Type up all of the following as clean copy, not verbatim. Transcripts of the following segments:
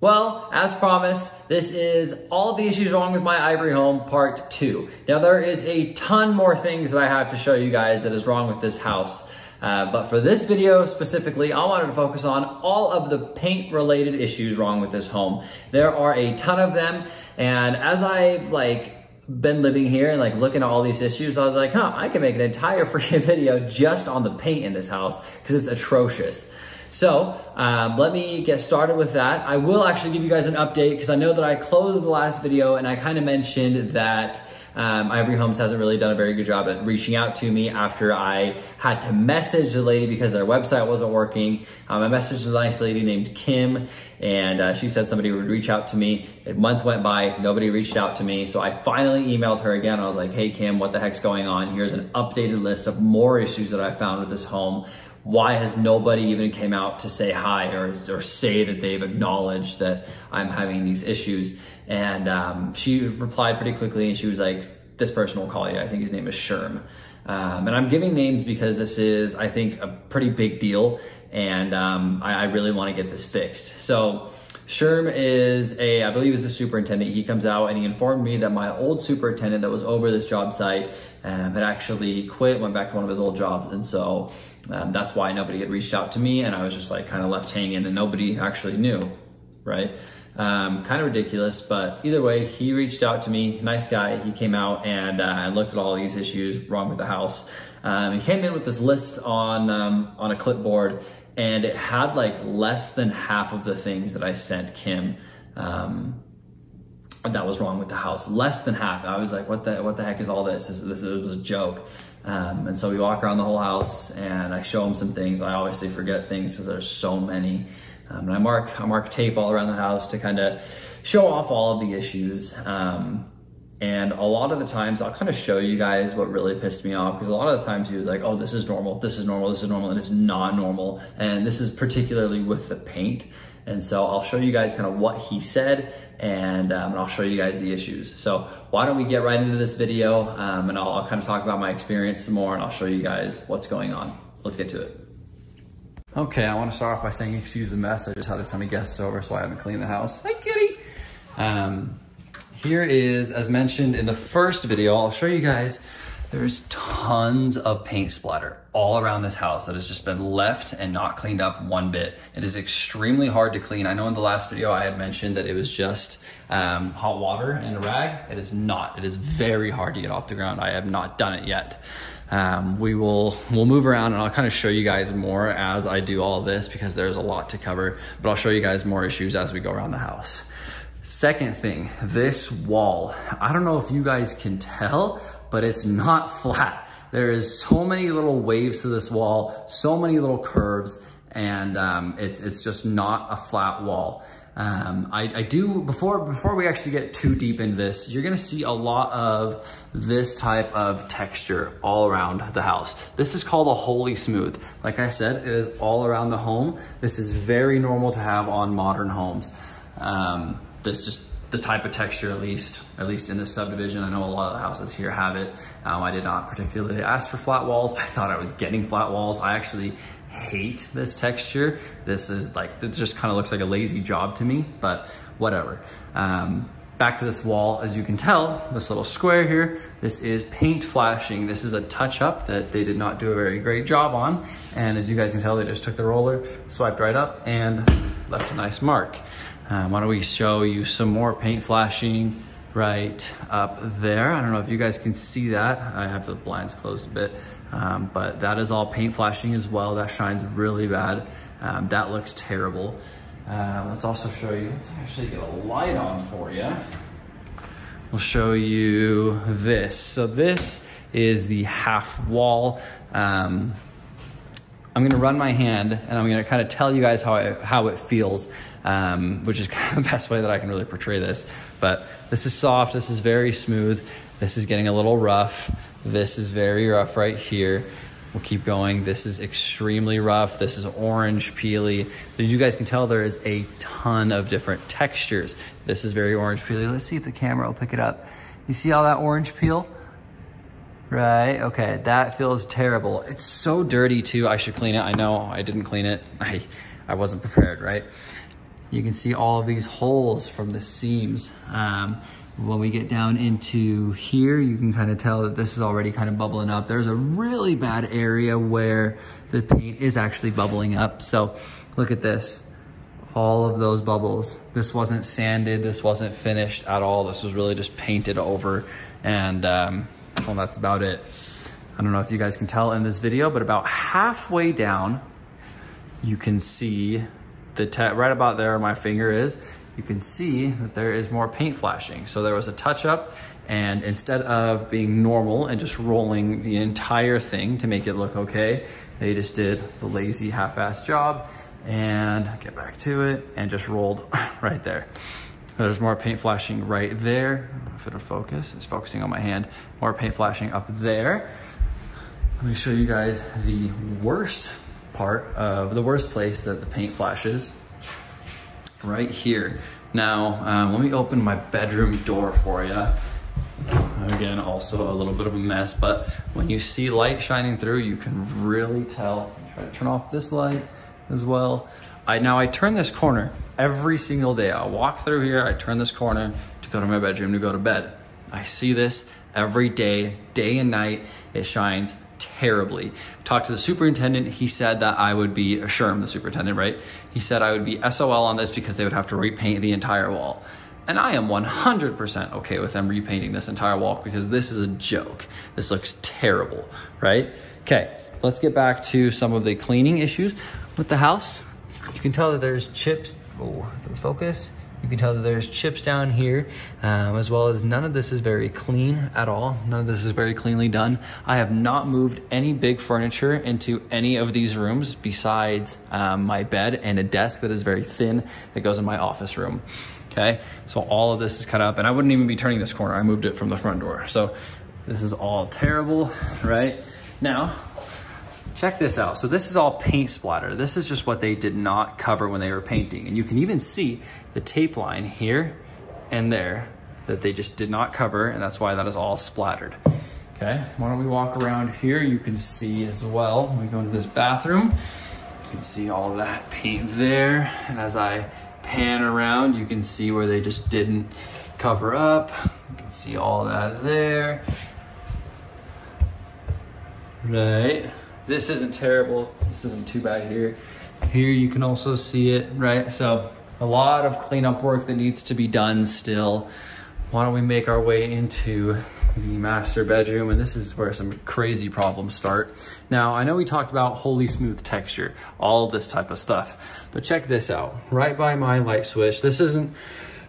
Well, as promised, this is all the issues wrong with my Ivory home part 2. Now there is a ton more things that I have to show you guys that is wrong with this house. But for this video specifically, I wanted to focus on all of the paint related issues wrong with this home. There are a ton of them, and as I've been living here and looking at all these issues, I was like, I can make an entire freaking video just on the paint in this house because it's atrocious. So let me get started with that. I will actually give you guys an update because I know that I closed the last video and I kind of mentioned that Ivory Homes hasn't really done a very good job at reaching out to me after I had to message the lady because their website wasn't working. I messaged a nice lady named Kim, and she said somebody would reach out to me. A month went by, nobody reached out to me. So I finally emailed her again. I was like, hey Kim, what the heck's going on? Here's an updated list of more issues that I found with this home. Why has nobody even came out to say hi or say that they've acknowledged that I'm having these issues? And she replied pretty quickly and she was like, this person will call you. I think his name is Sherm. And I'm giving names because this is, I think, a pretty big deal. And I really want to get this fixed. So Sherm is I believe is the superintendent. He comes out and he informed me that my old superintendent that was over this job site had actually quit, went back to one of his old jobs. And so that's why nobody had reached out to me. And I was just kind of left hanging and nobody actually knew, right? Kind of ridiculous, but either way, he reached out to me, nice guy. He came out and looked at all these issues wrong with the house. He came in with this list on a clipboard, and it had less than half of the things that I sent Kim that was wrong with the house. Less than half. I was like, what the heck is all this? This was a joke. And so we walk around the whole house and I show him some things. I obviously forget things because there's so many. And I mark tape all around the house to kind of show off all of the issues. And a lot of the times I'll kind of show you guys what really pissed me off, because a lot of the times he was like, oh, this is normal, this is normal, this is normal, and it's not normal. And this is particularly with the paint. And so I'll show you guys kind of what he said, and I'll show you guys the issues. So why don't we get right into this video, and I'll kind of talk about my experience some more, and I'll show you guys what's going on. Let's get to it. Okay, I want to start off by saying excuse the mess. I just had a ton of guests over, so I haven't cleaned the house. Hi, kitty. Here is, as mentioned in the first video, I'll show you guys, there's tons of paint splatter all around this house that has just been left and not cleaned up one bit. It is extremely hard to clean. I know in the last video I had mentioned that it was just hot water and a rag. It is not. It is very hard to get off the ground. I have not done it yet. We'll move around and I'll kind of show you guys more as I do all of this because there's a lot to cover, but I'll show you guys more issues as we go around the house. Second thing, this wall. I don't know if you guys can tell, but it's not flat. There is so many little waves to this wall, so many little curves, and it's just not a flat wall. I do, before we actually get too deep into this, you're gonna see a lot of this type of texture all around the house. This is called a holy smooth. Like I said, it is all around the home. This is very normal to have on modern homes. This just the type of texture, at least in this subdivision. I know a lot of the houses here have it. I did not particularly ask for flat walls. I thought I was getting flat walls. I actually hate this texture. This is it just kind of looks like a lazy job to me, but whatever. Back to this wall, as you can tell, this little square here, this is paint flashing. This is a touch up that they did not do a very great job on. And as you guys can tell, they just took the roller, swiped right up and left a nice mark. Why don't we show you some more paint flashing right up there. I don't know if you guys can see that. I have the blinds closed a bit, but that is all paint flashing as well. That shines really bad. That looks terrible. Let's also show you, let's actually get a light on for you. We'll show you this. So this is the half wall. I'm gonna run my hand and I'm gonna kind of tell you guys how it feels, which is kind of the best way that I can really portray this. But this is soft, this is very smooth. This is getting a little rough. This is very rough right here. We'll keep going. This is extremely rough. This is orange peely. As you guys can tell, there is a ton of different textures. This is very orange peely. Let's see if the camera will pick it up. You see all that orange peel? Right, okay, that feels terrible. It's so dirty too. I should clean it. I know I didn't clean it. I wasn't prepared, right? you can see all of these holes from the seams. When we get down into here, you can kind of tell that this is already kind of bubbling up. There's a really bad area where the paint is actually bubbling up. So look at this, all of those bubbles. This wasn't sanded, this wasn't finished at all. This was really just painted over, and well, that's about it. I don't know if you guys can tell in this video, but about halfway down, you can see right about there where my finger is, you can see that there is more paint flashing. So there was a touch up, and instead of being normal and just rolling the entire thing to make it look okay, they just did the lazy half-assed job and get back to it and just rolled right there. There's more paint flashing right there. I don't know if it'll focus, it's focusing on my hand. More paint flashing up there. Let me show you guys the worst part of the worst place that the paint flashes. Right here. Now, let me open my bedroom door for you. Again, also a little bit of a mess, but when you see light shining through, you can really tell. Try to turn off this light as well. Now I turn this corner every single day. I walk through here, I turn this corner to go to my bedroom to go to bed. I see this every day, day and night. It shines terribly. Talked to the superintendent. He said that I would be, Sherm, the superintendent, right? He said I would be SOL on this because they would have to repaint the entire wall. And I am 100% okay with them repainting this entire wall because this is a joke. This looks terrible, right? Okay, let's get back to some of the cleaning issues with the house. You can tell that there's chips. Oh, if it focus. You can tell that there's chips down here, as well as none of this is very clean at all. None of this is very cleanly done. I have not moved any big furniture into any of these rooms besides my bed and a desk that is very thin that goes in my office room. Okay, so all of this is cut up, and I wouldn't even be turning this corner. I moved it from the front door. So this is all terrible, right? Now, check this out. So this is all paint splatter. This is just what they did not cover when they were painting. And you can even see the tape line here and there that they just did not cover, and that's why that is all splattered. Okay, why don't we walk around here? You can see as well, when we go into this bathroom, you can see all of that paint there. And as I pan around, you can see where they just didn't cover up. You can see all that there. Right. This isn't terrible. This isn't too bad here. Here you can also see it, right? So a lot of cleanup work that needs to be done still. Why don't we make our way into the master bedroom? And this is where some crazy problems start. Now, I know we talked about wholly smooth texture, all of this type of stuff, but check this out. Right by my light switch, this isn't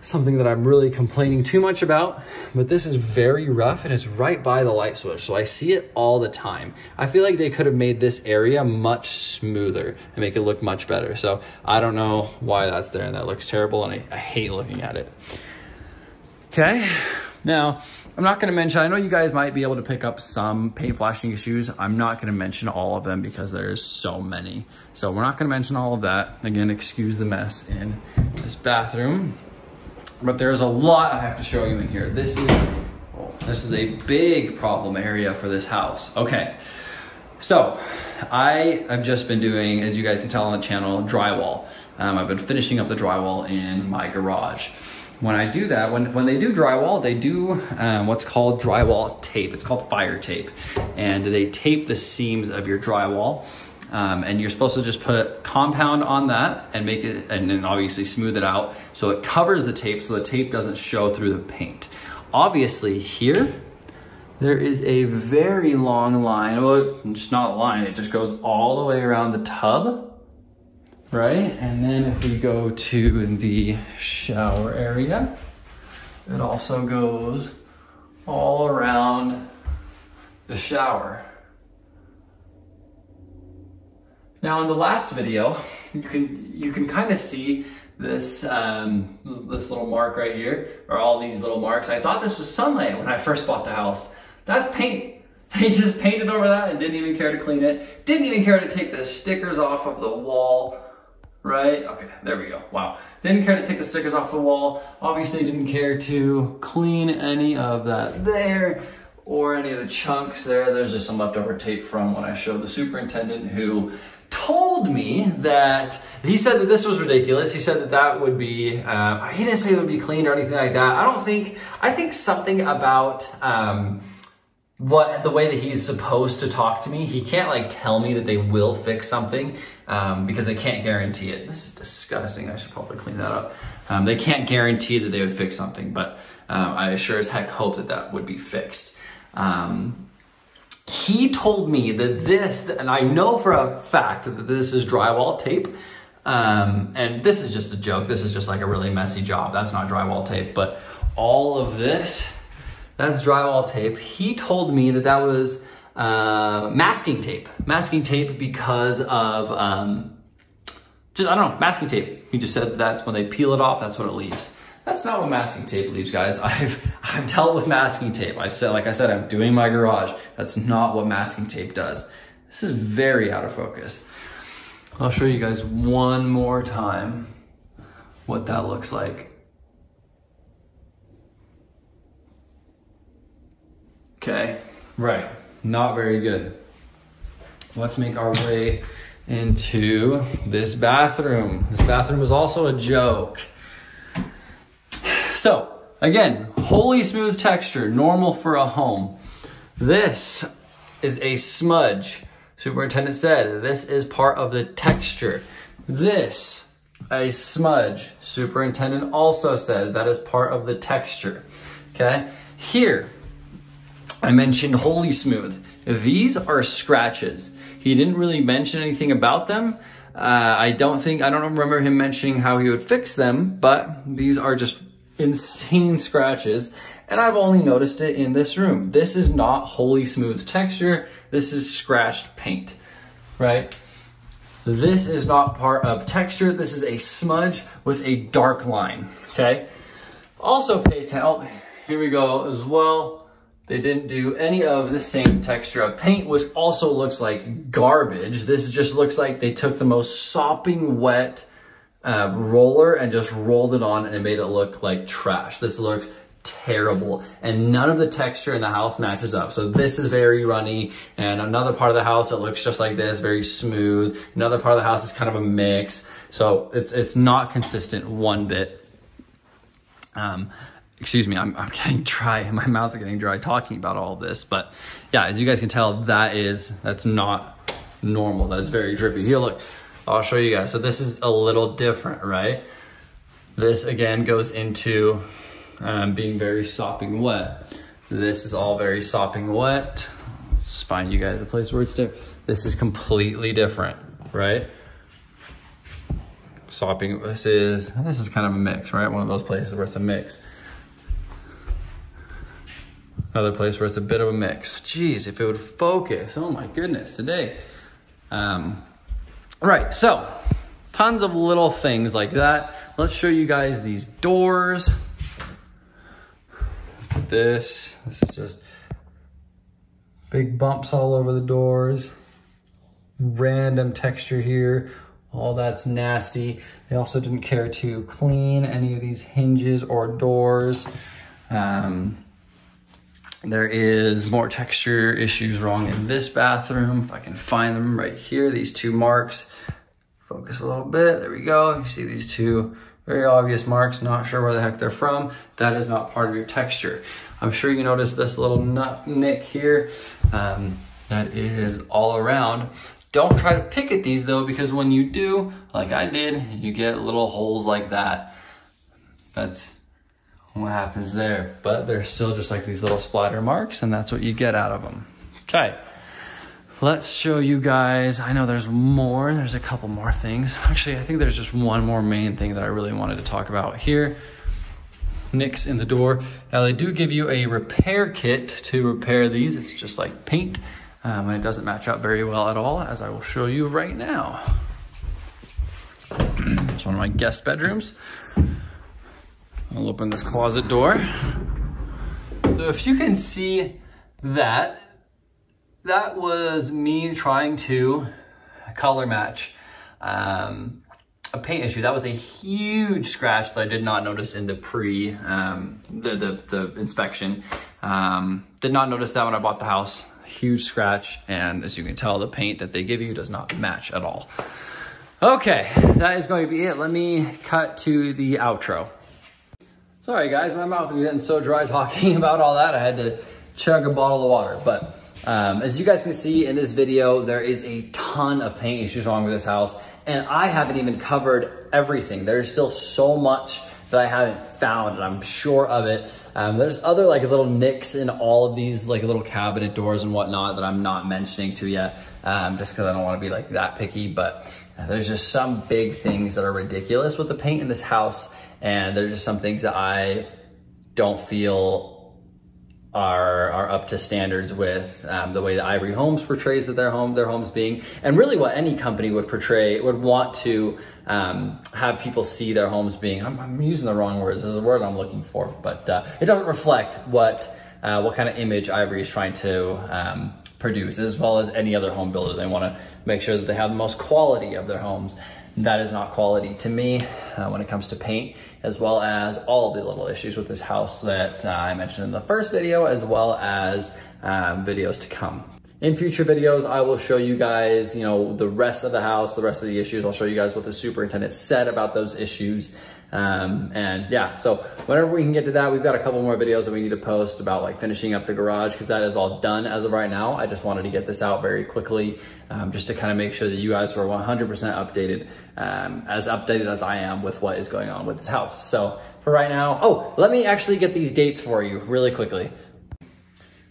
something that I'm really complaining too much about, but this is very rough and it's right by the light switch. So I see it all the time. I feel like they could have made this area much smoother and make it look much better. So I don't know why that's there, and that looks terrible, and I hate looking at it. Okay, now I'm not gonna mention, I know you guys might be able to pick up some paint flashing issues. I'm not gonna mention all of them because there's so many. So we're not gonna mention all of that. Again, excuse the mess in this bathroom. But there's a lot I have to show you in here. This is a big problem area for this house. Okay, so I have just been doing, as you guys can tell on the channel, drywall. I've been finishing up the drywall in my garage. When I do that, when they do drywall, they do what's called drywall tape. It's called fire tape. And they tape the seams of your drywall. And you're supposed to just put compound on that and make it, and then obviously smooth it out so it covers the tape so the tape doesn't show through the paint. Obviously here, there is a very long line. Well, it's not a line, it just goes all the way around the tub, right? And then if we go to the shower area, it also goes all around the shower. Now in the last video, you can kind of see this this little mark right here, or all these little marks. I thought this was sunlight when I first bought the house. That's paint. They just painted over that and didn't even care to clean it. Didn't even care to take the stickers off of the wall, right? Okay, there we go. Wow. Didn't care to take the stickers off the wall. Obviously didn't care to clean any of that there, or any of the chunks there. There's just some leftover tape from when I showed the superintendent, who told me that, he said that this was ridiculous. He said that that would be, he didn't say it would be cleaned or anything like that. I think something about the way that he's supposed to talk to me, he can't like tell me that they will fix something because they can't guarantee it. This is disgusting. I should probably clean that up. They can't guarantee that they would fix something, but I sure as heck hope that that would be fixed. He told me that this, and I know for a fact that this is drywall tape, and this is just a joke. This is just like a really messy job. That's not drywall tape, but all of this, that's drywall tape. He told me that that was masking tape. Masking tape because of, I don't know, masking tape. He just said that's when they peel it off, that's what it leaves. That's not what masking tape leaves, guys. I've dealt with masking tape. Like I said, I'm doing my garage. That's not what masking tape does. This is very out of focus. I'll show you guys one more time what that looks like. Okay, right, not very good. Let's make our way into this bathroom. This bathroom was also a joke. So, again, wholly smooth texture, normal for a home. This is a smudge. Superintendent said this is part of the texture. This, a smudge. Superintendent also said that is part of the texture. Okay? Here, I mentioned wholly smooth. These are scratches. He didn't really mention anything about them. I don't remember him mentioning how he would fix them, but these are just insane scratches, and I've only noticed it in this room. This is not wholly smooth texture. This is scratched paint, right? This is not part of texture. This is a smudge with a dark line, okay? Also pay attention, oh, here we go as well. They didn't do any of the same texture of paint, which also looks like garbage. This just looks like they took the most sopping wet roller and just rolled it on and it made it look like trash. This looks terrible, and none of the texture in the house matches up. So this is very runny, and another part of the house, it looks just like this, very smooth. Another part of the house is kind of a mix. So it's not consistent one bit. Excuse me, I'm getting dry. My mouth is getting dry talking about all of this. But yeah, as you guys can tell, that's not normal. That is very drippy. Here, look. I'll show you guys. So this is a little different, right? This again goes into being very sopping wet. This is all very sopping wet. Let's find you guys a place where it's there. This is completely different, right? Sopping, this is kind of a mix, right? One of those places where it's a mix. Another place where it's a bit of a mix. Jeez, if it would focus. Oh my goodness, today. Right, so tons of little things like that. Let's show you guys these doors. This is just big bumps all over the doors. Random texture here. All that's nasty. They also didn't care to clean any of these hinges or doors. There is more texture issues wrong in this bathroom. If I can find them right here, these two marks. Focus a little bit, there we go. You see these two very obvious marks, not sure where the heck they're from. That is not part of your texture. I'm sure you noticed this little nut nick here. That is all around. Don't try to pick at these though, because when you do, like I did, you get little holes like that. That's what happens there. But they're still just like these little splatter marks, and that's what you get out of them. Okay, let's show you guys. I know there's more. There's a couple more things. Actually, I think there's just one more main thing that I really wanted to talk about here. Nicks in the door. Now they do give you a repair kit to repair these. It's just like paint, and it doesn't match up very well at all, as I will show you right now. It's one of my guest bedrooms. I'll open this closet door. So if you can see that, that was me trying to color match a paint issue. That was a huge scratch that I did not notice in the the inspection. Did not notice that when I bought the house. Huge scratch, and as you can tell, the paint that they give you does not match at all. Okay, that is going to be it. Let me cut to the outro. Sorry guys, my mouth is getting so dry talking about all that, I had to chug a bottle of water. But as you guys can see in this video, there is a ton of paint issues wrong with this house, and I haven't even covered everything. There's still so much that I haven't found, and I'm sure of it. There's other like little nicks in all of these like little cabinet doors and whatnot that I'm not mentioning to yet, just because I don't want to be like that picky. But there's just some big things that are ridiculous with the paint in this house, and there's just some things that I don't feel are up to standards with the way that Ivory Homes portrays that their homes being, and really what any company would want to have people see their homes being. I'm using the wrong words. There's a word I'm looking for, but it doesn't reflect what kind of image Ivory is trying to produce, as well as any other home builder. They want to make sure that they have the most quality of their homes. That is not quality to me when it comes to paint, as well as all the little issues with this house that I mentioned in the first video, as well as videos to come. In future videos, I will show you guys, the rest of the house, the rest of the issues. I'll show you guys what the superintendent said about those issues. And yeah, so whenever we can get to that, we've got a couple more videos that we need to post about like finishing up the garage, because that is all done as of right now. I just wanted to get this out very quickly, just to kind of make sure that you guys were 100% updated, as updated as I am with what is going on with this house. So for right now, let me actually get these dates for you really quickly.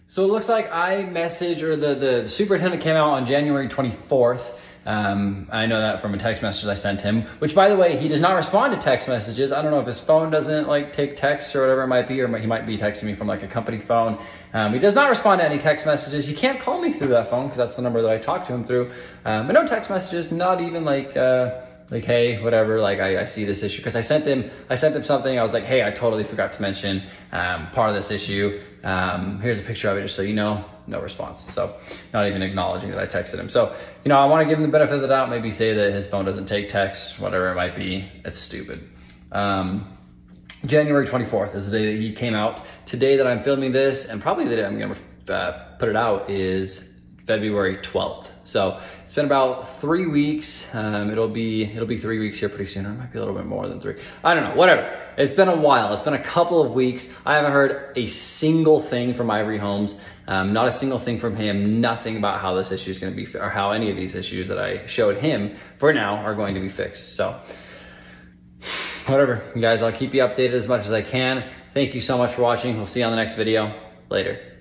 So it looks like the superintendent came out on January 24th. I know that from a text message I sent him, which by the way, he does not respond to text messages. I don't know if his phone doesn't like take texts or whatever it might be, or he might be texting me from like a company phone. He does not respond to any text messages. He can't call me through that phone because that's the number that I talk to him through. But no text messages, not even like, hey, whatever, like I see this issue. Because I sent him something. I was like, hey, I totally forgot to mention part of this issue. Here's a picture of it just so you know. No response. So not even acknowledging that I texted him. So, I want to give him the benefit of the doubt, maybe say that his phone doesn't take texts, whatever it might be. It's stupid. January 24th is the day that he came out. Today that I'm filming this, and probably the day I'm going to put it out, is February 12th. So it's been about 3 weeks. It'll be 3 weeks here pretty soon, or it might be a little bit more than 3. I don't know, whatever. It's been a while. It's been a couple of weeks. I haven't heard a single thing from Ivory Homes. Not a single thing from him. Nothing about how this issue is going to be, or how any of these issues that I showed him for now are going to be fixed. So whatever, you guys, I'll keep you updated as much as I can. Thank you so much for watching. We'll see you on the next video. Later.